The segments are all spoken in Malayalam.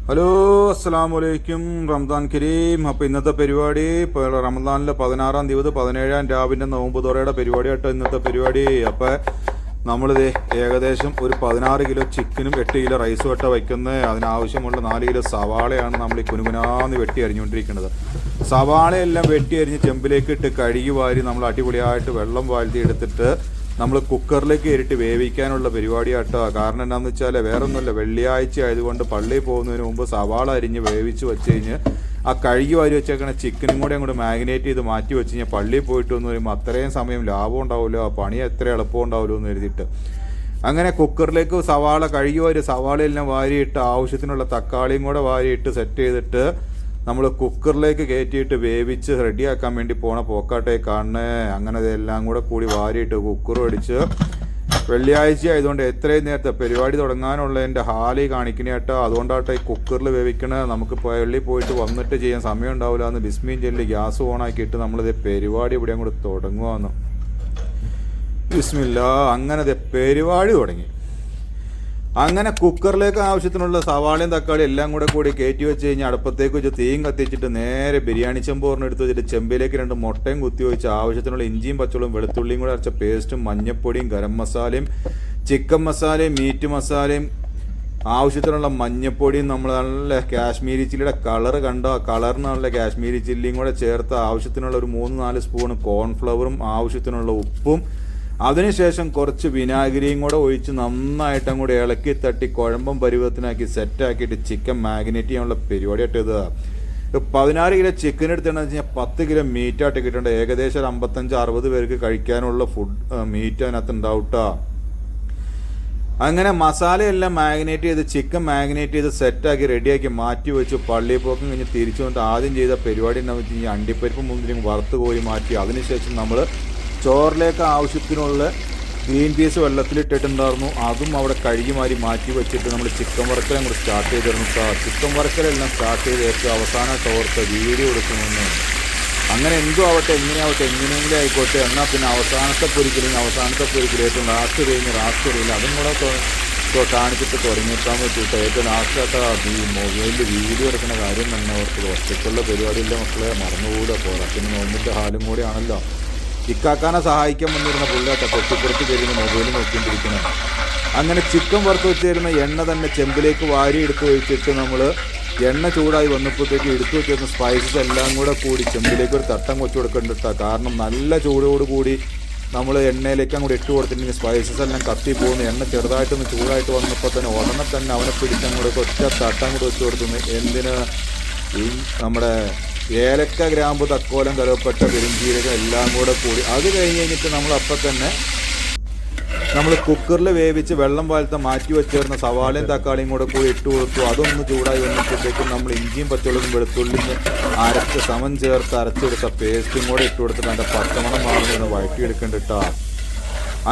ഹലോ, അസ്സലാമലൈക്കും. റംദാൻ കരീം. അപ്പോൾ ഇന്നത്തെ പരിപാടി ഇപ്പോൾ റമദാനിലെ 16-ാം തീയതി 17-ാം രാവിൻ്റെ നോമ്പ് തുറയുടെ പരിപാടിയായിട്ടോ ഇന്നത്തെ പരിപാടി. അപ്പോൾ നമ്മളിത് ഏകദേശം ഒരു 16 കിലോ ചിക്കനും 8 കിലോ റൈസും ഇട്ട വയ്ക്കുന്നത്. അതിനാവശ്യമുള്ള 4 കിലോ സവാളയാണ് നമ്മൾ ഈ കുനുകുനാന്ന് വെട്ടി അരിഞ്ഞുകൊണ്ടിരിക്കുന്നത്. സവാളയെല്ലാം വെട്ടി അരിഞ്ഞ് ചെമ്പിലേക്ക് ഇട്ട് കഴുകി വാരി നമ്മൾ അടിപൊളിയായിട്ട് വെള്ളം വാഴ്ത്തി എടുത്തിട്ട് നമ്മൾ കുക്കറിലേക്ക് കയറിയിട്ട് വേവിക്കാനുള്ള പരിപാടിയാട്ടോ. കാരണം എന്താണെന്ന് വെച്ചാൽ വേറൊന്നുമില്ല, വെള്ളിയാഴ്ച ആയതുകൊണ്ട് പള്ളിയിൽ പോകുന്നതിന് മുമ്പ് സവാള അരിഞ്ഞ് വേവിച്ച് വെച്ച് കഴിഞ്ഞ് ആ കഴുകി വാരി വെച്ചേക്കണ ചിക്കനും കൂടി അങ്ങോട്ട് മാഗ്നേറ്റ് ചെയ്ത് മാറ്റി വെച്ച് കഴിഞ്ഞാൽ പള്ളിയിൽ പോയിട്ട് വന്ന് വരുമ്പോൾ അത്രയും സമയം ലാഭം ഉണ്ടാവില്ല, പണി എത്ര എളുപ്പം ഉണ്ടാവില്ലോ എന്ന് എഴുതിയിട്ട് അങ്ങനെ കുക്കറിലേക്ക് സവാള കഴുകി വാരി സവാളയെല്ലാം വാരിയിട്ട് ആവശ്യത്തിനുള്ള തക്കാളിയും കൂടെ വാരിയിട്ട് സെറ്റ് ചെയ്തിട്ട് നമ്മൾ കുക്കറിലേക്ക് കയറ്റിയിട്ട് വേവിച്ച് റെഡിയാക്കാൻ വേണ്ടി പോണ പോക്കാട്ടെ കാണണേ. അങ്ങനെ ഇതെല്ലാം കൂടെ കൂടി വാരിയിട്ട് കുക്കർ അടിച്ച് വെള്ളിയാഴ്ച ആയതുകൊണ്ട് എത്രയും നേരത്തെ പരിപാടി തുടങ്ങാനുള്ളതിൻ്റെ ഹാലി കാണിക്കണ കേട്ടോ. അതുകൊണ്ടാട്ടെ ഈ കുക്കറിൽ വേവിക്കണത്. നമുക്ക് പള്ളി പോയിട്ട് വന്നിട്ട് ചെയ്യാൻ സമയം ഉണ്ടാവില്ല എന്ന് ബിസ്മീൻ ചെല്ലി ഗ്യാസ് ഓണാക്കിയിട്ട് നമ്മളിത് പരിപാടി ഇവിടെ അങ്ങോട്ട് തുടങ്ങുകയെന്ന്. ബിസ്മില്ല. അങ്ങനെ പരിപാടി തുടങ്ങി. അങ്ങനെ കുക്കറിലേക്ക് ആവശ്യത്തിനുള്ള സവാളയും തക്കാളിയും എല്ലാം കൂടി കയറ്റി വെച്ച് കഴിഞ്ഞാൽ അടുപ്പത്തേക്ക് വെച്ച് തീയും കത്തിച്ചിട്ട് നേരെ ബിരിയാണി ചെമ്പോറിന് എടുത്ത് വെച്ചിട്ട് ചെമ്പിലേക്ക് 2 മുട്ടയും കുത്തി വെച്ച് ആവശ്യത്തിനുള്ള ഇഞ്ചിയും പച്ചമുളകും വെളുത്തുള്ളിയും കൂടെ അരച്ച പേസ്റ്റും മഞ്ഞപ്പൊടിയും ഗരം മസാലയും ചിക്കൻ മസാലയും മീറ്റ് മസാലയും ആവശ്യത്തിനുള്ള മഞ്ഞപ്പൊടിയും നമ്മൾ നല്ല കാശ്മീരി ചില്ലിയുടെ കളർ കണ്ടോ, കളറിന് നല്ല കാശ്മീരി ചില്ലിയും കൂടെ ചേർത്ത് ആവശ്യത്തിനുള്ള ഒരു 3-4 സ്പൂൺ കോൺഫ്ലവറും ആവശ്യത്തിനുള്ള ഉപ്പും അതിനുശേഷം കുറച്ച് വിനാഗിരിയും കൂടെ ഒഴിച്ച് നന്നായിട്ട് അങ്ങോട്ട് ഇളക്കി തട്ടി കുഴമ്പം പരുവത്തിനാക്കി സെറ്റാക്കിയിട്ട് ചിക്കൻ മാഗ്നേറ്റ് ചെയ്യാനുള്ള പരിപാടിയായിട്ട് ഇത് 16 കിലോ ചിക്കൻ എടുത്തിട്ടുണ്ടെന്ന് വെച്ച് കഴിഞ്ഞാൽ 10 കിലോ മീറ്റായിട്ട് കിട്ടേണ്ട ഏകദേശം ഒരു 55-60 പേർക്ക് കഴിക്കാനുള്ള ഫുഡ് മീറ്റ് അതിനകത്ത് ഉണ്ടാവട്ടോ. അങ്ങനെ മസാലയെല്ലാം മാഗ്നേറ്റ് ചെയ്ത് ചിക്കൻ മാഗ്നേറ്റ് ചെയ്ത് സെറ്റാക്കി റെഡിയാക്കി മാറ്റി വെച്ച് പള്ളിയിൽ പോക്കും കഴിഞ്ഞ് തിരിച്ചു വന്നിട്ട് ആദ്യം ചെയ്ത പരിപാടി എന്താണെന്ന് വെച്ച് കഴിഞ്ഞാൽ അണ്ടിപ്പരിപ്പ് മുന്തിരിയും വറുത്ത് കോരി മാറ്റി അതിനുശേഷം നമ്മൾ ചോറിലേക്ക് ആവശ്യത്തിനുള്ള ഗ്രീൻ പീസ് വെള്ളത്തിലിട്ടിട്ടുണ്ടായിരുന്നു. അതും അവിടെ കഴുകി മാറ്റി വെച്ചിട്ട് നമ്മൾ ചിക്കൻ വറുക്കലും കൂടെ സ്റ്റാർട്ട് ചെയ്തിരുന്നു. ചിക്കൻ വറുക്കലെല്ലാം സ്റ്റാർട്ട് ചെയ്ത് ഏറ്റവും അവസാന ചോർത്ത് വീഡിയോ എടുക്കുമെന്ന്. അങ്ങനെ എന്തോ ആവട്ടെ എങ്ങനെയെങ്കിലും ആയിക്കോട്ടെ. എന്നാൽ പിന്നെ അവസാനത്തെ പൊരിക്കൽ ഏറ്റവും ലാസ്റ്റ് കഴിഞ്ഞ് അതും കൂടെ കാണിച്ചിട്ട് തുടങ്ങിയിട്ടാൻ പറ്റിയിട്ട് ഏറ്റവും ലാസ്റ്റായിട്ട് ഈ മൊബൈലിൽ വീഡിയോ എടുക്കുന്ന കാര്യം തന്നെ അവർക്ക് ഒറ്റയ്ക്കുള്ള പരിപാടിയില്ല മക്കളെ, മറന്നുകൂടെ പോരാ. പിന്നെ നോമ്പിൻ്റെ ഹാലും കൂടെ ആണല്ലോ. ഇക്കാക്കാനെ സഹായിക്കാൻ വന്നിരുന്ന പുള്ളിയാട്ടെ പൊട്ടിപ്പുറത്ത് കയറുന്ന മൊബൈൽ നോക്കിക്കൊണ്ടിരിക്കുന്നത്. അങ്ങനെ ചിക്കൻ വറുത്ത് വെച്ചിരുന്ന എണ്ണ തന്നെ ചെമ്പിലേക്ക് വാരി എടുത്ത് വെച്ചിട്ട് നമ്മൾ എണ്ണ ചൂടായി വന്നപ്പോഴത്തേക്ക് എടുത്തു വെച്ചിരുന്ന സ്പൈസസ് എല്ലാം കൂടി ചെമ്പിലേക്ക് ഒരു തട്ടം വെച്ച് കൊടുക്കേണ്ടിട്ടാ. കാരണം നല്ല ചൂടോടുകൂടി നമ്മൾ എണ്ണയിലേക്ക് അങ്ങോട്ട് ഇട്ട് കൊടുത്തിട്ടുണ്ടെങ്കിൽ സ്പൈസസ് എല്ലാം കത്തിപ്പോകുന്നു. എണ്ണ ചെറുതായിട്ടൊന്ന് ചൂടായിട്ട് വന്നപ്പോൾ തന്നെ ഉടനെ തന്നെ അവനെ പിടിച്ചങ്ങോട്ട് ഒറ്റ തട്ടം കൂടെ വെച്ച് കൊടുക്കുന്നു. എന്തിന് ഈ നമ്മുടെ ഏലക്ക ഗ്രാമ്പു തക്കോലം കറുവപ്പട്ട പെരുംജീരകം എല്ലാം കൂടി അത് കഴിഞ്ഞിട്ട് നമ്മൾ അപ്പം തന്നെ നമ്മൾ കുക്കറിൽ വേവിച്ച് വെള്ളം വാഴ്ത്ത മാറ്റി വെച്ചിരുന്ന സവാളയും തക്കാളിയും കൂടി ഇട്ട് കൊടുത്തു. അതൊന്ന് ചൂടായി വന്നപ്പോഴത്തേക്കും നമ്മൾ ഇഞ്ചിയും പച്ചമുളകും വെളുത്തുള്ളിയും അരച്ച് സമം ചേർത്ത് അരച്ചെടുത്ത പേസ്റ്റും കൂടെ ഇട്ട് കൊടുത്തിട്ട് അതിൻ്റെ പച്ചമണം മാറുന്നൊന്ന് വഴറ്റിയെടുക്കണ്ടിട്ടാ.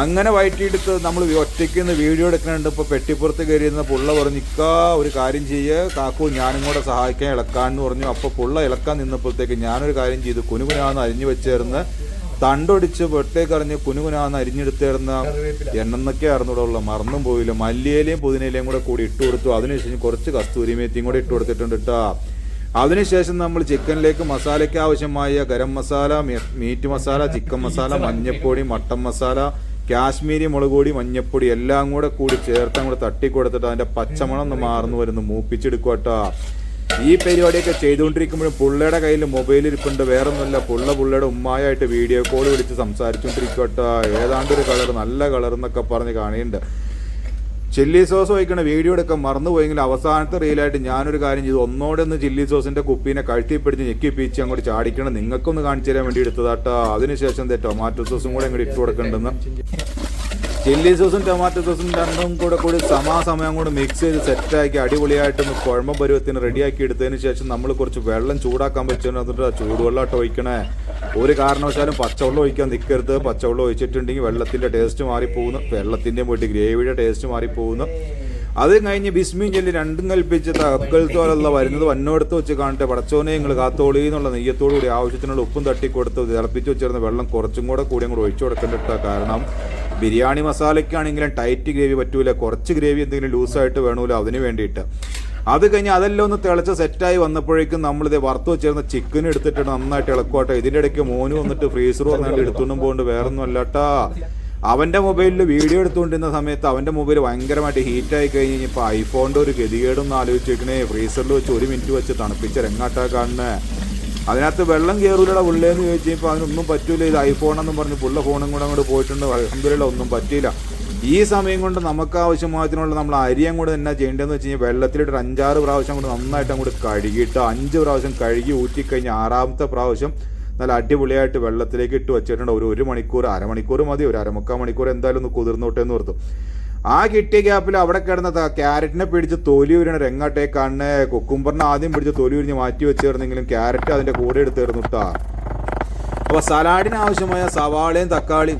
അങ്ങനെ വയറ്റിയെടുത്ത് നമ്മൾ ഒറ്റയ്ക്ക് നിന്ന് വീഡിയോ എടുക്കുന്നുണ്ട്. ഇപ്പോൾ പെട്ടിപ്പുറത്ത് കയറിയിരുന്ന പുള്ള പറഞ്ഞു, ഇക്കാ ഒരു കാര്യം ചെയ്യുക കാക്കു ഞാനും കൂടെ സഹായിക്കാൻ ഇളക്കാമെന്ന് പറഞ്ഞു. അപ്പോൾ പുള്ള ഇളക്കാൻ നിന്നപ്പോഴത്തേക്ക് ഞാനൊരു കാര്യം ചെയ്തു. കുനുകുനാന്ന് അരിഞ്ഞു വെച്ചേർന്ന് തണ്ടൊടിച്ച് വെട്ടേക്കറിഞ്ഞ് കുനുകുനാന്ന് അരിഞ്ഞെടുത്തേർന്ന എണ്ണെന്നൊക്കെയായിരുന്നു ഇവിടെ ഉള്ള, മറന്നും പോയില്ല. മല്ലിയിലയും പുതിനയിലയും കൂടി ഇട്ട് കൊടുത്തു. അതിനുശേഷം കുറച്ച് കസ്തൂരി മേത്തിയും കൂടെ ഇട്ട് കൊടുത്തിട്ടുണ്ട് കേട്ടോ. അതിനുശേഷം നമ്മൾ ചിക്കനിലേക്ക് മസാലയ്ക്ക് ആവശ്യമായ ഗരം മസാല, മീറ്റ് മസാല, ചിക്കൻ മസാല, മഞ്ഞപ്പൊടി, മട്ടൻ മസാല, കാശ്മീരി മുളക് പൊടി, മഞ്ഞപ്പൊടി എല്ലാം കൂടി ചേർത്ത് അങ്ങോട്ട് തട്ടിക്കൊടുത്തിട്ട് അതിൻ്റെ പച്ചമണം ഒന്ന് മാറുന്നു വരുന്നു മൂപ്പിച്ചെടുക്കുക കേട്ടോ. ഈ പരിപാടിയൊക്കെ ചെയ്തുകൊണ്ടിരിക്കുമ്പോഴും പുള്ളയുടെ കയ്യിൽ മൊബൈൽ ഇരിപ്പുണ്ട്. വേറൊന്നുമില്ല, പുള്ളയുടെ ഉമ്മായായിട്ട് വീഡിയോ കോൾ വിളിച്ച് സംസാരിച്ചുകൊണ്ടിരിക്കുക കേട്ടോ. ഏതാണ്ടൊരു കളർ, നല്ല കളർ എന്നൊക്കെ പറഞ്ഞ് കാണുന്നുണ്ട്. ചില്ലി സോസ് വയ്ക്കണ വീഡിയോ എടുക്കാൻ മറന്നുപോയെങ്കിൽ അവസാനത്തെ റീലായിട്ട് ഞാനൊരു കാര്യം ചെയ്തു. ഒന്നോടൊന്ന് ചില്ലി സോസിൻ്റെ കുപ്പീനെ കഴുത്തിപ്പിടിച്ച് ഞെക്കിപ്പിച്ച് അങ്ങോട്ട് ചാടിക്കണം, നിങ്ങൾക്കൊന്ന് കാണിച്ചു തരാൻ വേണ്ടി എടുത്തതാട്ടോ. അതിനുശേഷം ടൊമാറ്റോ സോസും കൂടെ അങ്ങോട്ട് ഇട്ട് കൊടുക്കേണ്ടെന്ന്. ചില്ലി സോസും ടൊമാറ്റോ സോസും രണ്ടും കൂടി സമാസമയം കൂടെ മിക്സ് ചെയ്ത് സെറ്റാക്കി അടിപൊളിയായിട്ടൊന്ന് കുഴമ്പം പരുവത്തിന് റെഡിയാക്കി എടുത്തതിന് ശേഷം നമ്മൾ കുറച്ച് വെള്ളം ചൂടാക്കാൻ പറ്റുന്നിട്ട് ചൂടുവെള്ളമായിട്ട് ഒഴിക്കണേ. ഒരു കാരണവശാലും പച്ചവെള്ളം ഒഴിക്കാൻ നിൽക്കരുത്. പച്ചവെള്ളം ഒഴിച്ചിട്ടുണ്ടെങ്കിൽ വെള്ളത്തിൻ്റെ ടേസ്റ്റ് മാറിപ്പോകുന്നു, വെള്ളത്തിൻ്റെ പോയിട്ട് ഗ്രേവിയുടെ ടേസ്റ്റ് മാറിപ്പോകുന്നു. അത് കഴിഞ്ഞ് ബിസ്മീൻ ചൊല്ലി രണ്ടും കൽപ്പിച്ച് തക്കൽത്തോലുള്ള വരുന്നത് വന്നോടത്ത് വെച്ച് കാണട്ടെ പടച്ചോനെ നിങ്ങൾ കാത്തോളി എന്നുള്ള നെയ്യത്തോടു കൂടി ആവശ്യത്തിനുള്ള ഉപ്പും തട്ടിക്കൊടുത്ത് തിളപ്പിച്ച് വെച്ചിരുന്ന വെള്ളം കുറച്ചും കൂടെ ഒഴിച്ചു കൊടുക്കേണ്ടിട്ട. കാരണം ബിരിയാണി മസാലയ്ക്കാണെങ്കിലും ടൈറ്റ് ഗ്രേവി പറ്റൂല, കുറച്ച് ഗ്രേവി എന്തെങ്കിലും ലൂസായിട്ട് വേണമല്ലോ അതിന് വേണ്ടിയിട്ട്. അത് കഴിഞ്ഞ് അതെല്ലാം ഒന്ന് തിളച്ച് സെറ്റായി വന്നപ്പോഴേക്കും നമ്മളിത് വറുത്ത് വെച്ചിരുന്ന ചിക്കൻ എടുത്തിട്ട് നന്നായിട്ട് ഇളക്കോട്ടെ. ഇതിൻ്റെ ഇടയ്ക്ക് മോന് വന്നിട്ട് ഫ്രീസർ പറഞ്ഞാൽ എടുത്തുകൊണ്ടും പോകുന്നുണ്ട്, വേറൊന്നും അല്ലാട്ടാ. അവൻ്റെ മൊബൈലിൽ വീഡിയോ എടുത്തുകൊണ്ടിരുന്ന സമയത്ത് അവൻ്റെ മൊബൈൽ ഭയങ്കരമായിട്ട് ഹീറ്റായി കഴിഞ്ഞ് കഴിഞ്ഞപ്പോൾ ഐഫോണിൻ്റെ ഒരു ഗതികേടൊന്നും ആലോചിച്ചിരിക്കണേ. ഫ്രീസറിൽ വെച്ച് 1 മിനിറ്റ് വെച്ച് തണുപ്പിച്ച് രംഗാട്ടാ കാണുന്നത്. അതിനകത്ത് വെള്ളം കയറൂലടാ ഉള്ളേന്ന് ചോദിച്ചു കഴിഞ്ഞപ്പോൾ അതിനൊന്നും പറ്റൂല. ഇത് ഐഫോണെന്നും പറഞ്ഞ് പുള്ള ഫോണും കൂടെ അങ്ങോട്ട് പോയിട്ടുണ്ട്. അൽഹംദുലില്ലാ ഒന്നും പറ്റിയില്ല. ഈ സമയം കൊണ്ട് നമുക്ക് ആവശ്യമായതിനുള്ള നമ്മൾ അരി അങ്ങോട്ട് എന്നാ ചെയ്യേണ്ടതെന്ന് വെച്ച് കഴിഞ്ഞാൽ വെള്ളത്തിലിട്ട് 5-6 പ്രാവശ്യം കൊണ്ട് നന്നായിട്ട് അങ്ങോട്ട് കഴുകിയിട്ട് 5 പ്രാവശ്യം കഴുകി ഊറ്റിക്കഴിഞ്ഞ് 6ാമത്തെ പ്രാവശ്യം നല്ല അടിപൊളിയായിട്ട് വെള്ളത്തിലേക്ക് ഇട്ട് വെച്ചിട്ടുണ്ട്. ഒരു മണിക്കൂർ, അരമണിക്കൂർ മതി, ഒരു 1/4 മണിക്കൂർ എന്തായാലും ഒന്ന് കുതിർന്നോട്ടെ എന്ന് ഓർത്തു. ആ കിട്ടിയ ഗ്യാപ്പിൽ അവിടെ കിടന്ന ക്യാരറ്റിനെ പിടിച്ച് തൊലി ഉരിയണ രംഗാട്ടേ കാണുന്നേ. കുക്കുംബറിനെ ആദ്യം പിടിച്ച് തൊലി ഉരിഞ്ഞ് മാറ്റി വെച്ചിരുന്നെങ്കിലും ക്യാരറ്റ് അതിൻ്റെ കൂടെ എടുത്തിരുന്നിട്ടാ. അപ്പോൾ സലാഡിന് ആവശ്യമായ സവാളയും തക്കാളി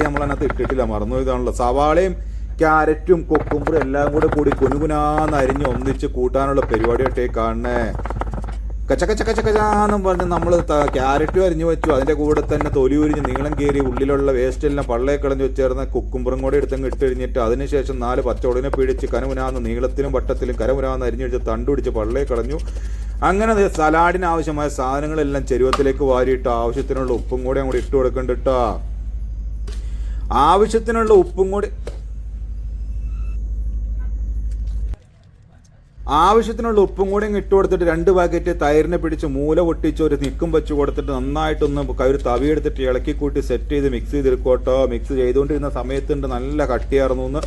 നമ്മളതിനകത്ത് ഇട്ടിട്ടില്ല, മറന്നു ഇതാണല്ലോ. സവാളയും ക്യാരറ്റും കുക്കുംബറും എല്ലാം കൂടി കുനുകുനാന്ന് അരിഞ്ഞ് ഒന്നിച്ച് കൂട്ടാനുള്ള പരിപാടിയായിട്ടേ കാണുന്നേ. കച്ചക്കച്ചാന്നും പറഞ്ഞ് നമ്മൾ ക്യാരറ്റും അരിഞ്ഞു വെച്ചു. അതിൻ്റെ കൂടെ തന്നെ തൊലി ഉരിഞ്ഞ് നീളം കയറി ഉള്ളിലുള്ള വേസ്റ്റ് എല്ലാം പള്ളയെ കളഞ്ഞ് വെച്ചേർന്ന കുക്കുംബറും കൂടെ എടുത്തങ്ങ് ഇട്ടരിഞ്ഞിട്ട് അതിനുശേഷം 4 പച്ചമുളകിനെ പിടിച്ച് കനമുനാന്ന് നീളത്തിലും വട്ടത്തിലും കരമുനാന്ന് അരിഞ്ഞിടിച്ച് തണ്ടുപിടിച്ച് പള്ളയെ കളഞ്ഞു. അങ്ങനെ സലാഡിന് ആവശ്യമായ സാധനങ്ങളെല്ലാം ചെരുവത്തിലേക്ക് വാരിയിട്ട് ആവശ്യത്തിനുള്ള ഉപ്പും കൂടെ അങ്ങോട്ട് ഇട്ട് കൊടുക്കണ്ടിട്ടാ. ആവശ്യത്തിനുള്ള ഉപ്പും കൂടി ഇട്ട് കൊടുത്തിട്ട് 2 പാക്കറ്റ് തൈരിനെ പിടിച്ച് മൂല പൊട്ടിച്ച് ഒരു നിക്കും വെച്ച് കൊടുത്തിട്ട് നന്നായിട്ടൊന്ന് ഒരു തവി എടുത്തിട്ട് ഇളക്കി കൂട്ടി സെറ്റ് ചെയ്ത് മിക്സ് ചെയ്തെടുക്കോട്ടോ. മിക്സ് ചെയ്തുകൊണ്ടിരുന്ന സമയത്തുണ്ട് നല്ല കട്ടിയായിരുന്നു.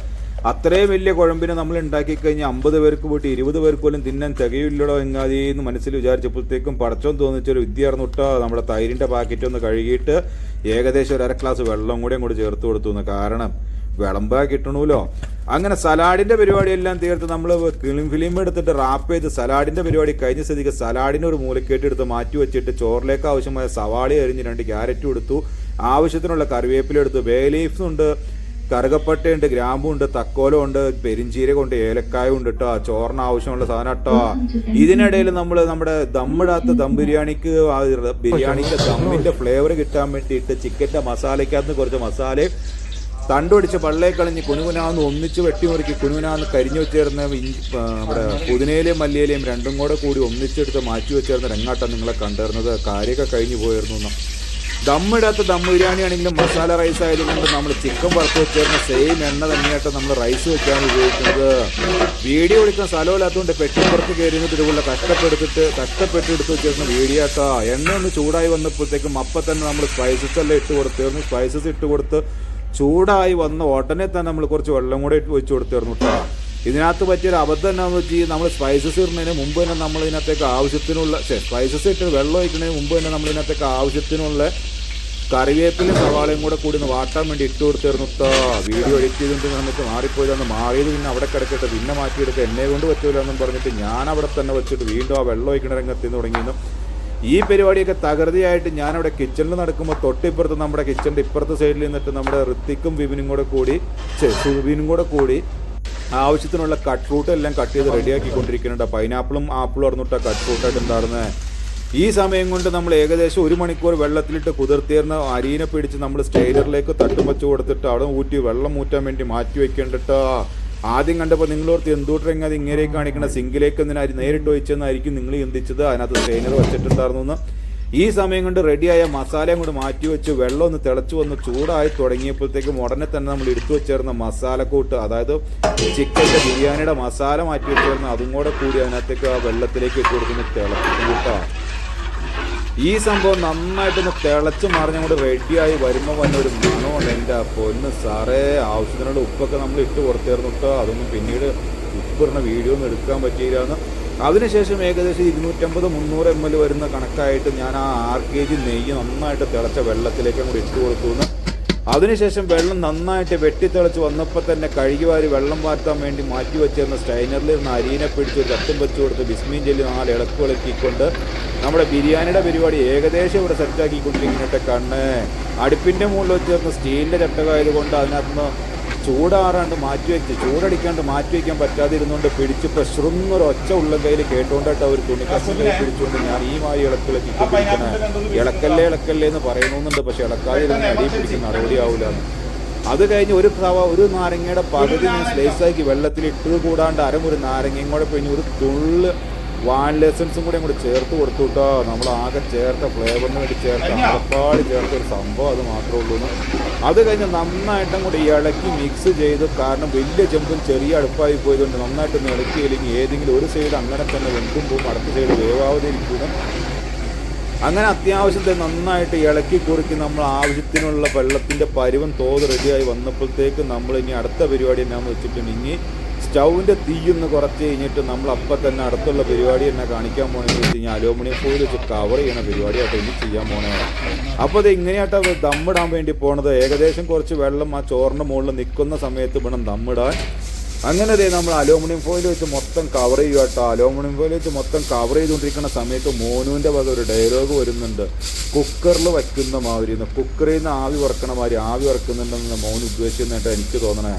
അത്രയും വലിയ കുഴമ്പിനെ നമ്മൾ ഉണ്ടാക്കി കഴിഞ്ഞാൽ 50 പേർക്ക് പോയിട്ട് 20 പേർക്ക് പോലും തിന്നാൻ തികയില്ലടോ എങ്ങാതിന്ന് മനസ്സിൽ വിചാരിച്ചപ്പോഴത്തേക്കും പടച്ചോൻ തോന്നിച്ചൊരു വിദ്യയായിരുന്നു കേട്ടോ. നമ്മുടെ തൈരിൻ്റെ പാക്കറ്റ് ഒന്ന് കഴുകിയിട്ട് ഏകദേശം 1/2 ഗ്ലാസ് വെള്ളം കൂടെ അങ്ങോട്ട് ചേർത്ത് കൊടുത്തു. കാരണം വിളമ്പാ കിട്ടണമല്ലോ. അങ്ങനെ സലാഡിൻ്റെ പരിപാടിയെല്ലാം തീർത്ത് നമ്മൾ ഫിലിം എടുത്തിട്ട് റാപ്പ് ചെയ്ത് സലാഡിൻ്റെ പരിപാടി കഴിഞ്ഞ സ്ഥിതിക്ക് സലാഡിന് ഒരു മൂലക്കേട്ട് എടുത്ത് മാറ്റി വെച്ചിട്ട് ചോറിലേക്ക് ആവശ്യമായ സവാള അരിഞ്ഞ് 2 ക്യാരറ്റും എടുത്തു. ആവശ്യത്തിനുള്ള കറിവേപ്പില എടുത്തു. ബേ ലീഫ്സ് ഉണ്ട്, കറുകപ്പട്ടയുണ്ട്, ഗ്രാമ്പുണ്ട്, തക്കോലമുണ്ട്, പെരിഞ്ചീരകമുണ്ട്, ഏലക്കായ ഉണ്ട് കേട്ടോ. ചോറിന് ആവശ്യമുള്ള സാധനം കേട്ടോ. ഇതിനിടയിൽ നമ്മൾ നമ്മുടെ ദമ്മിടാത്ത ദം ബിരിയാണിക്ക് ദമ്മിൻ്റെ ഫ്ലേവർ കിട്ടാൻ വേണ്ടിയിട്ട് ചിക്കൻ്റെ മസാലയ്ക്കകത്ത് കുറച്ച് മസാലയും തണ്ടുപിടിച്ച് പള്ളയെ കളഞ്ഞ് കുനുകുനാന്ന് ഒന്നിച്ച് വെട്ടിമുറുക്കി കുനുകുനാന്ന് കരിഞ്ഞു വെച്ചേർന്ന നമ്മുടെ പുതിനയിലയും മല്ലിയിലയും രണ്ടും കൂടി ഒന്നിച്ചെടുത്ത് മാറ്റി വെച്ചേർന്ന രംഗാട്ടം നിങ്ങളെ കണ്ടിരുന്നത്. കാര്യമൊക്കെ കഴിഞ്ഞു പോയിരുന്നു. ദമ്മിടാത്ത ദം ബിരിയാണി ആണെങ്കിലും മസാല റൈസ് ആയതുകൊണ്ട് നമ്മൾ ചിക്കൻ വറുത്ത് വെച്ചേർന്ന സെയിം എണ്ണ തന്നെയായിട്ട് നമ്മൾ റൈസ് വെക്കാൻ ഉപയോഗിക്കുന്നത്. വീഡിയോ എടുക്കാൻ സ്ഥലമില്ലാത്തതുകൊണ്ട് പെട്ടിപ്പുറത്ത് കയറിയിട്ട് ഇതുപോലെ കഷ്ടപ്പെട്ടെടുത്ത് വെച്ചിരുന്ന വീഡിയോ ആട്ടോ. എണ്ണ ഒന്ന് ചൂടായി വന്നപ്പോഴത്തേക്കും അപ്പം തന്നെ നമ്മൾ സ്പൈസസ് എല്ലാം ഇട്ട് കൊടുത്തിരുന്നു. സ്പൈസസ് ഇട്ട് കൊടുത്ത് ചൂടായി വന്ന ഉടനെ തന്നെ നമ്മൾ കുറച്ച് വെള്ളം കൂടെ ഇട്ട് വെച്ച് കൊടുത്തിരുന്നു കേട്ടോ. ഇതിനകത്ത് പറ്റിയൊരു അബദ്ധം എന്നാന്ന് വെച്ചാൽ നമ്മൾ സ്പൈസസ് ഇടുന്നതിന് മുമ്പ് തന്നെ നമ്മൾ ഇതിനകത്തേക്ക് ആവശ്യത്തിനുള്ള സ്പൈസസ് ഇട്ട് വെള്ളം ഒഴിക്കുന്നതിന് മുമ്പ് തന്നെ നമ്മൾ ഇതിനകത്തേക്ക് ആവശ്യത്തിനുള്ള കറിവേപ്പിലും സവാളയും കൂടി ഒന്ന് വാട്ടാൻ വേണ്ടി ഇട്ട് കൊടുത്തിരുന്നു കേട്ടോ. വീഡിയോ എഡിറ്റ് ചെയ്തുകൊണ്ട് സമയത്ത് മാറിപ്പോയതെന്ന് മാറിയത് പിന്നെ അവിടെ കിടക്കട്ടെ, പിന്നെ മാറ്റിയെടുക്കുക എന്നെ കൊണ്ട് പറ്റൂല എന്നും പറഞ്ഞിട്ട് ഞാൻ അവിടെ തന്നെ വെച്ചിട്ട് വീണ്ടും ആ വെള്ളം ഒഴിക്കണ രംഗത്ത് തുടങ്ങിയിരുന്നു. ഈ പരിപാടിയൊക്കെ തകൃതിയായിട്ട് ഞാനവിടെ കിച്ചണിൽ നടക്കുമ്പോൾ തൊട്ടിപ്പുറത്ത് നമ്മുടെ കിച്ചണിൻ്റെ ഇപ്പുറത്തെ സൈഡിൽ നിന്നിട്ട് നമ്മുടെ ഋത്തിക്കും വിപിനും കൂടി ആവശ്യത്തിനുള്ള കട്ട് ഫ്രൂട്ട് എല്ലാം കട്ട് ചെയ്ത് റെഡിയാക്കിക്കൊണ്ടിരിക്കുന്നുണ്ട്. പൈനാപ്പിളും ആപ്പിളും അറിഞ്ഞിട്ടാണ് കട്ട് ഫ്രൂട്ടായിട്ട് ഉണ്ടായിരുന്നത്. ഈ സമയം കൊണ്ട് നമ്മൾ ഏകദേശം 1 മണിക്കൂർ വെള്ളത്തിലിട്ട് കുതിർത്തിയിരുന്ന അരിനെ പിടിച്ച് നമ്മൾ സ്റ്റെയിലറിലേക്ക് തട്ടും വെച്ച് കൊടുത്തിട്ട് അവിടെ വെള്ളം ഊറ്റാൻ വേണ്ടി മാറ്റി വെക്കേണ്ടിട്ടോ. ആദ്യം കണ്ടപ്പോൾ നിങ്ങളോർത്ത് എന്തുകൊണ്ടെങ്കിൽ അത് ഇങ്ങനെ കാണിക്കണ സിങ്കിലേക്ക് എന്തിനാ നേരിട്ട് ഒഴിച്ചെന്നായിരിക്കും നിങ്ങൾ ചിന്തിച്ചത്. അതിനകത്ത് സ്റ്റെയിനർ വെച്ചിട്ടുണ്ടായിരുന്നു എന്ന്. ഈ സമയം കൊണ്ട് റെഡിയായ മസാലയും കൂടി മാറ്റി വെച്ച് വെള്ളം ഒന്ന് തിളച്ച് വന്ന് ചൂടായി തുടങ്ങിയപ്പോഴത്തേക്കും ഉടനെ തന്നെ നമ്മൾ എടുത്തു വെച്ചേർന്ന മസാലക്കൂട്ട്, അതായത് ചിക്കൻ്റെ ബിരിയാണിയുടെ മസാല മാറ്റി വെച്ചേർന്ന അതും കൂടി അതിനകത്തേക്ക് ആ വെള്ളത്തിലേക്ക് ഇട്ട് കൊടുക്കുന്ന തിളപ്പിക്കും കേട്ടോ. ഈ സംഭവം നന്നായിട്ടൊന്ന് തിളച്ച് മറിഞ്ഞങ്ങോട്ട് റെഡിയായി വരുമ്പോൾ വന്നൊരു മണമുണ്ട്. എൻ്റെ പൊന്ന് സാറേ, ആവശ്യത്തിനുള്ള ഉപ്പൊക്കെ നമ്മൾ ഇട്ട് കൊടുത്തേർന്നു കേട്ടോ. അതൊന്നും പിന്നീട് ഉപ്പിടുന്ന വീഡിയോ ഒന്നും എടുക്കാൻ പറ്റിയില്ലാന്ന്. അതിനുശേഷം ഏകദേശം 250-300 ml വരുന്ന കണക്കായിട്ട് ഞാൻ ആ 6 kg നെയ്യ് നന്നായിട്ട് തിളച്ച വെള്ളത്തിലേക്ക് കൂടി ഇട്ട് കൊടുത്തു. അതിനുശേഷം വെള്ളം നന്നായിട്ട് വെട്ടിത്തിളച്ച് വന്നപ്പോൾ തന്നെ കഴുകി വാരി വെള്ളം വാറ്റാൻ വേണ്ടി മാറ്റി വെച്ചിരുന്ന സ്റ്റൈനറിൽ നിന്ന് അരിനെ പിടിച്ച് തട്ടും വെച്ച് കൊടുത്ത് ബിസ്മീൻ ചൊല്ലി 4 ഇളക്കിക്കൊണ്ട് നമ്മുടെ ബിരിയാണിയുടെ പരിപാടി ഏകദേശം ഇവിടെ സെറ്റാക്കിക്കൊണ്ടിരിക്കുന്നിട്ട് കണ്ണ്. അടുപ്പിൻ്റെ മുകളിൽ വെച്ചിരുന്ന സ്റ്റീലിൻ്റെ ചട്ടകായതുകൊണ്ട് അതിനകത്ത് ചൂടാറാണ്ട് ചൂടടിക്കാണ്ട് മാറ്റി വയ്ക്കാൻ പറ്റാതിരുന്നുകൊണ്ട് പിടിച്ച് പ്രഷറുന്നൊരു ഒച്ച ഉള്ള കയ്യിൽ കേട്ടുകൊണ്ടായിട്ട് അവർ തുണിക്കഷ്ണങ്ങളെ പിടിച്ചുകൊണ്ട് ഞാൻ ഈ മായി ഇളക്കിക്കൊണ്ടിരിക്കണേ. ഇളക്കല്ലേ എന്ന് പറയുന്നുണ്ട്, പക്ഷെ ഇളക്കാതിരുന്ന് അടിയിൽ പിടിക്കുന്ന നടപടിയാവില്ല. അത് കഴിഞ്ഞ് ഒരു നാരങ്ങയുടെ പകുതി ഞാൻ സ്ലൈസാക്കി വെള്ളത്തിലിട്ട് കൂടാണ്ട് അരമുറി നാരങ്ങയും കൂടെ പിന്നെ ഒരു തുള്ള് വാനില എസൻസും കൂടെ കൂടെ ചേർത്ത് കൊടുത്തു കേട്ടോ. നമ്മൾ ആകെ ചേർത്ത ഫ്ലേവറിന് വേണ്ടി ചേർത്ത അടപ്പാടി ചേർത്ത ഒരു സംഭവം അത് മാത്രമേ ഉള്ളൂ. അത് കഴിഞ്ഞ് നന്നായിട്ടും കൂടി ഇളക്കി മിക്സ് ചെയ്ത്, കാരണം വലിയ ചെമ്പും ചെറിയ അടുപ്പായി പോയതുകൊണ്ട് നന്നായിട്ടൊന്ന് ഇളക്കിയില്ലെങ്കിൽ ഏതെങ്കിലും ഒരു സൈഡ് അങ്ങനെ തന്നെ വെന്തും പോകും, അടുത്ത സൈഡ് വേവാതെ ഇരിക്കണം. അങ്ങനെ അത്യാവശ്യത്തെ നന്നായിട്ട് ഇളക്കി കുറുക്കി നമ്മൾ ആവശ്യത്തിനുള്ള വെള്ളത്തിൻ്റെ പരുവം തോത് റെഡിയായി വന്നപ്പോഴത്തേക്ക് നമ്മൾ ഇനി അടുത്ത പരിപാടി എന്നാന്ന് വെച്ചിട്ടുണ്ടെങ്കിൽ സ്റ്റൗവിൻ്റെ തീയൊന്ന് കുറച്ച് കഴിഞ്ഞിട്ട് നമ്മൾ അപ്പം തന്നെ അടുത്തുള്ള പരിപാടി എന്നെ കാണിക്കാൻ പോകണമെന്ന് വെച്ച് കഴിഞ്ഞാൽ അലൂമിനിയം ഫോയിൽ വെച്ച് കവർ ചെയ്യണ പരിപാടിയായിട്ട് ഇനി ചെയ്യാൻ പോകണേ. അപ്പോൾ അത് ഇങ്ങനെയായിട്ടാണ് ദമ്മിടാൻ വേണ്ടി പോണത്. ഏകദേശം കുറച്ച് വെള്ളം ആ ചോറിൻ്റെ മുകളിൽ നിൽക്കുന്ന സമയത്ത് വേണം ദമ്മിടാൻ. അങ്ങനെ നമ്മൾ അലൂമിനിയം ഫോയിൽ വെച്ച് മൊത്തം കവർ ചെയ്യുക കേട്ടോ. അലൂമിനിയം ഫോയിൽ വെച്ച് മൊത്തം കവർ ചെയ്തുകൊണ്ടിരിക്കുന്ന സമയത്ത് മോനുവിൻ്റെ വക ഒരു ഡയലോഗ് വരുന്നുണ്ട്, കുക്കറിൽ വയ്ക്കുന്ന മാതിരി, കുക്കറിൽ നിന്ന് ആവി വറക്കണ മാതിരി ആവി വറക്കുന്നുണ്ടെന്ന് മോൻ ഉദ്ദേശിക്കുന്നതായിട്ട് എനിക്ക് തോന്നണേ.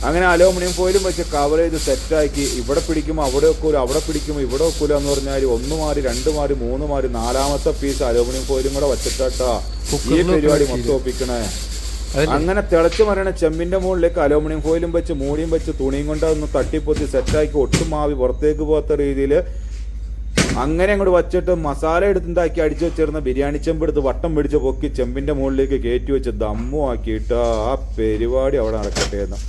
അങ്ങനെ അലൂമിനിയം ഫോയിലും വെച്ച് കവർ ചെയ്ത് സെറ്റാക്കി, ഇവിടെ പിടിക്കുമ്പോൾ അവിടെ വെക്കൂല, അവിടെ പിടിക്കുമ്പോൾ ഇവിടെ വെക്കൂല എന്ന് പറഞ്ഞാൽ 1 മാറി 2 മാറി 3 മാറി 4ാമത്തെ പീസ് അലൂമിനിയം ഫോയിലും കൂടെ വെച്ചിട്ടാ ഈ പരിപാടി മൊത്തം ഒപ്പിക്കണേ. അങ്ങനെ തിളച്ച് മരണ ചെമ്പിന്റെ മുകളിലേക്ക് അലൂമിനിയം ഫോയിലും വെച്ച് മൂടിയും വെച്ച് തുണിയും കൊണ്ട് ഒന്ന് തട്ടിപ്പൊത്തി സെറ്റാക്കി ഒട്ടും മാവി പുറത്തേക്ക് പോകാത്ത രീതിയിൽ അങ്ങനെ അങ്ങോട്ട് വച്ചിട്ട് മസാല എടുത്തുണ്ടാക്കി അടിച്ചു വെച്ചിരുന്ന ബിരിയാണി ചെമ്പ് എടുത്ത് വട്ടം പിടിച്ച് പൊക്കി ചെമ്പിന്റെ മുകളിലേക്ക് കയറ്റി വെച്ച് ദമ്മും ആക്കിയിട്ട് ആ പരിപാടി അവിടെ നടക്കട്ടെ എന്ന്.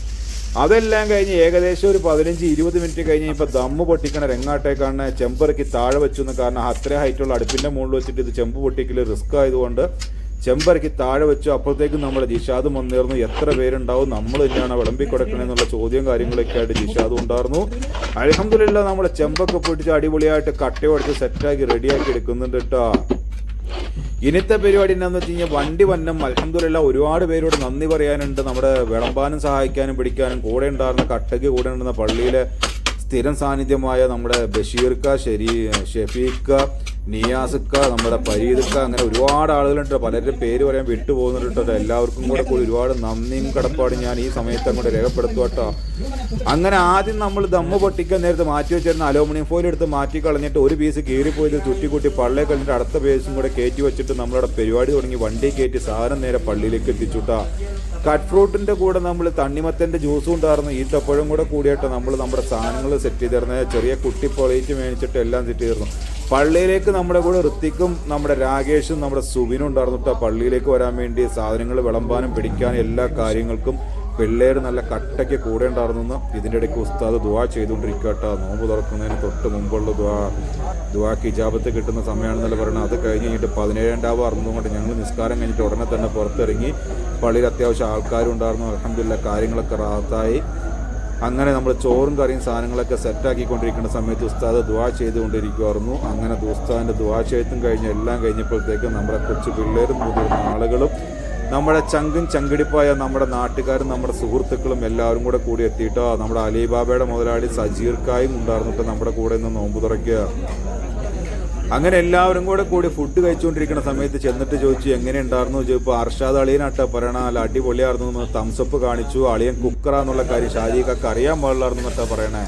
അതെല്ലാം കഴിഞ്ഞ് ഏകദേശം ഒരു 15-20 മിനിറ്റ് കഴിഞ്ഞ് ഇപ്പോൾ ദമ്മ് പൊട്ടിക്കണ രംഗാട്ടേക്കാണ് ചെമ്പിറക്കി താഴെ വെച്ചു. കാരണം അത്ര ഹൈറ്റുള്ള അടുപ്പിൻ്റെ മുകളിൽ വെച്ചിട്ട് ഇത് ചെമ്പ് പൊട്ടിക്കൽ റിസ്ക് ആയതുകൊണ്ട് ചെമ്പിറക്കി താഴെ വെച്ചു. അപ്പോഴത്തേക്കും നമ്മുടെ ജിഷാദും വന്നിരുന്നു. എത്ര പേരുണ്ടാവും, നമ്മൾ തന്നെയാണ് വിളമ്പി കൊടുക്കണമെന്നുള്ള ചോദ്യം കാര്യങ്ങളൊക്കെ ആയിട്ട് ജിഷാദും ഉണ്ടായിരുന്നു. അൽഹംദുലില്ലാ നമ്മുടെ ചെമ്പൊക്കെ പൊട്ടിച്ച് അടിപൊളിയായിട്ട് കട്ടയോടിച്ച് സെറ്റാക്കി റെഡിയാക്കി എടുക്കുന്നുണ്ട് കേട്ടോ. ഇന്നത്തെ പരിപാടി എന്താണെന്ന് വെച്ച് കഴിഞ്ഞാൽ വണ്ടി വന്നം അൽഹംദുലില്ലാ ഒരുപാട് പേരോട് നന്ദി പറയാനുണ്ട്. നമ്മുടെ വിളമ്പാനും സഹായിക്കാനും പിടിക്കാനും കൂടെ ഉണ്ടായിരുന്ന കട്ടയ്ക്ക് കൂടെ ഉണ്ടായിരുന്ന പള്ളിയിലെ സ്ഥിരം സാന്നിധ്യമായ നമ്മുടെ ബഷീർക്ക, ഷെഫീക്ക, നിയാസുക്ക, നമ്മുടെ പരീദക്ക, അങ്ങനെ ഒരുപാട് ആളുകളുണ്ട്. പലരും പേര് പറയാൻ വിട്ടുപോകുന്നുണ്ട്. എല്ലാവർക്കും കൂടെ ഒരുപാട് നന്ദിയും കടപ്പാടും ഞാൻ ഈ സമയത്ത് അങ്ങോട്ട് രേഖപ്പെടുത്തുവട്ടോ. അങ്ങനെ ആദ്യം നമ്മൾ ദമ്മ് പൊട്ടിക്കാൻ നേരത്ത് മാറ്റി വെച്ചിരുന്ന അലൂമിനിയം ഫോയിൽ എടുത്ത് മാറ്റി കളഞ്ഞിട്ട് ഒരു പീസ് കീറിപ്പോയത് ചുറ്റിക്കുട്ടി പള്ളിയെ കളഞ്ഞിട്ട് അടുത്ത പീസും കൂടെ കയറ്റി വെച്ചിട്ട് നമ്മളവിടെ പരിപാടി തുടങ്ങി. വണ്ടി കയറ്റി സാധനം നേരെ പള്ളിയിലേക്ക് എത്തിച്ചുട്ടാ. കട്ട് ഫ്രൂട്ടിൻ്റെ കൂടെ നമ്മൾ തണ്ണിമത്തൻ്റെ ജ്യൂസും ഉണ്ടായിരുന്നു, ഈത്തപ്പഴം കൂടെ കൂടിയിട്ട് നമ്മൾ നമ്മുടെ സാധനങ്ങൾ സെറ്റ് ചെയ്തിരുന്നത്. ചെറിയ കുട്ടി പൊളിയിട്ട് മേടിച്ചിട്ട് എല്ലാം സെറ്റ് ചെയ്തിരുന്നു. പള്ളിയിലേക്ക് നമ്മുടെ കൂടെ ഋത്തിക്കും നമ്മുടെ രാകേഷും നമ്മുടെ സുബിനും ഉണ്ടായിരുന്നു കേട്ടോ. പള്ളിയിലേക്ക് വരാൻ വേണ്ടി സാധനങ്ങൾ വിളമ്പാനും പിടിക്കാനും എല്ലാ കാര്യങ്ങൾക്കും പിള്ളേർ നല്ല കട്ടയ്ക്ക് കൂടെ ഉണ്ടായിരുന്നു. ഇതിൻ്റെ ഇടയ്ക്ക് ഉസ്താദ് ദുആ ചെയ്തുകൊണ്ടിരിക്കുക കേട്ടോ. നോമ്പ് തുറക്കുന്നതിന് തൊട്ട് മുമ്പുള്ള ദുആക്ക് ഇജാബത്ത് കിട്ടുന്ന സമയമാണെന്നല്ല പറയുന്നത്. അത് കഴിഞ്ഞ് കഴിഞ്ഞിട്ട് 17 രാവ് അറിഞ്ഞുകൊണ്ട് ഞങ്ങൾ നിസ്കാരം കഴിഞ്ഞിട്ട് ഉടനെ തന്നെ പുറത്തിറങ്ങി. പള്ളിയിൽ അത്യാവശ്യം ആൾക്കാരും ഉണ്ടായിരുന്നു. അൽഹംദുലില്ലാ കാര്യങ്ങളൊക്കെ റാഹത്തായി. അങ്ങനെ നമ്മൾ ചോറും കറിയും സാധനങ്ങളൊക്കെ സെറ്റാക്കിക്കൊണ്ടിരിക്കുന്ന സമയത്ത് ഉസ്താദ് ദുആ ചെയ്തുകൊണ്ടിരിക്കുമായിരുന്നു. അങ്ങനെ ഉസ്താദിൻ്റെ ദുആ ചെയ്തും കഴിഞ്ഞ് എല്ലാം കഴിഞ്ഞപ്പോഴത്തേക്കും നമ്മുടെ കൊച്ചു പിള്ളേരും മുതിർന്ന ആളുകളും നമ്മുടെ ചങ്കും ചങ്കിടിപ്പായ നമ്മുടെ നാട്ടുകാരും നമ്മുടെ സുഹൃത്തുക്കളും എല്ലാവരും കൂടെ കൂടി എത്തിയിട്ടോ. നമ്മുടെ അലിബാബയുടെ മുതലാളി സജീർക്കായും ഉണ്ടായിരുന്നിട്ട് നമ്മുടെ കൂടെ നിന്ന് നോമ്പ് തുറയ്ക്കുക. അങ്ങനെ എല്ലാവരും കൂടെ കൂടി ഫുഡ് കഴിച്ചുകൊണ്ടിരിക്കുന്ന സമയത്ത് ചെന്നിട്ട് ചോദിച്ചു എങ്ങനെ ഉണ്ടായിരുന്നു. ഇപ്പോൾ അർഷാദ് അളിയനാട്ടോ പറയണ, അല്ല അടിപൊളിയായിരുന്നു എന്ന് തംസപ്പ് കാണിച്ചു. അളിയൻ കുക്കറാന്നുള്ള കാര്യം ഷാജിക്കൊക്കെ അറിയാൻ പാടില്ലായിരുന്നു എന്നിട്ടാ പറയണേ.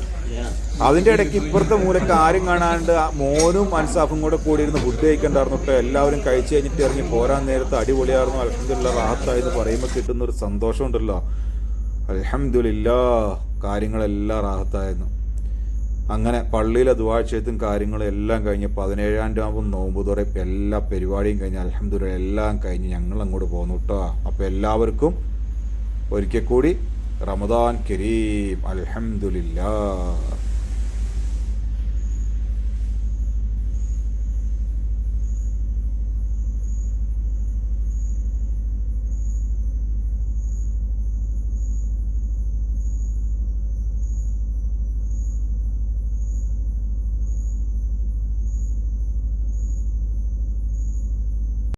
അതിൻ്റെ ഇടയ്ക്ക് ഇപ്പുറത്തെ മൂലക്ക് ആരും കാണാണ്ട് മോനും അൻസാഫും കൂടെ കൂടിയിരുന്ന് ഫുഡ് കഴിക്കണ്ടായിരുന്നു കേട്ടോ. എല്ലാവരും കഴിച്ച് കഴിഞ്ഞിട്ട് ഇറങ്ങി പോരാൻ നേരത്ത് അടിപൊളിയായിരുന്നു. അൽഹംദുലില്ലാ റാഹത്തായെന്ന് പറയുമ്പോൾ കിട്ടുന്നൊരു സന്തോഷമുണ്ടല്ലോ. അൽഹംദുലില്ലാ കാര്യങ്ങളെല്ലാം റാഹത്തായിരുന്നു. അങ്ങനെ പള്ളിയിലെ ദുആ ചെയ്തും കാര്യങ്ങളും എല്ലാം കഴിഞ്ഞ് 17 രാവും നോമ്പ് തുറ എല്ലാ പരിപാടിയും കഴിഞ്ഞ് അൽഹംദുലില്ലാ എല്ലാം കഴിഞ്ഞ് ഞങ്ങൾ അങ്ങോട്ട് പോന്നു കേട്ടോ. അപ്പോൾ എല്ലാവർക്കും ഒരിക്കൽ കൂടി റമദാൻ കരീം. അൽഹംദുലില്ലാ.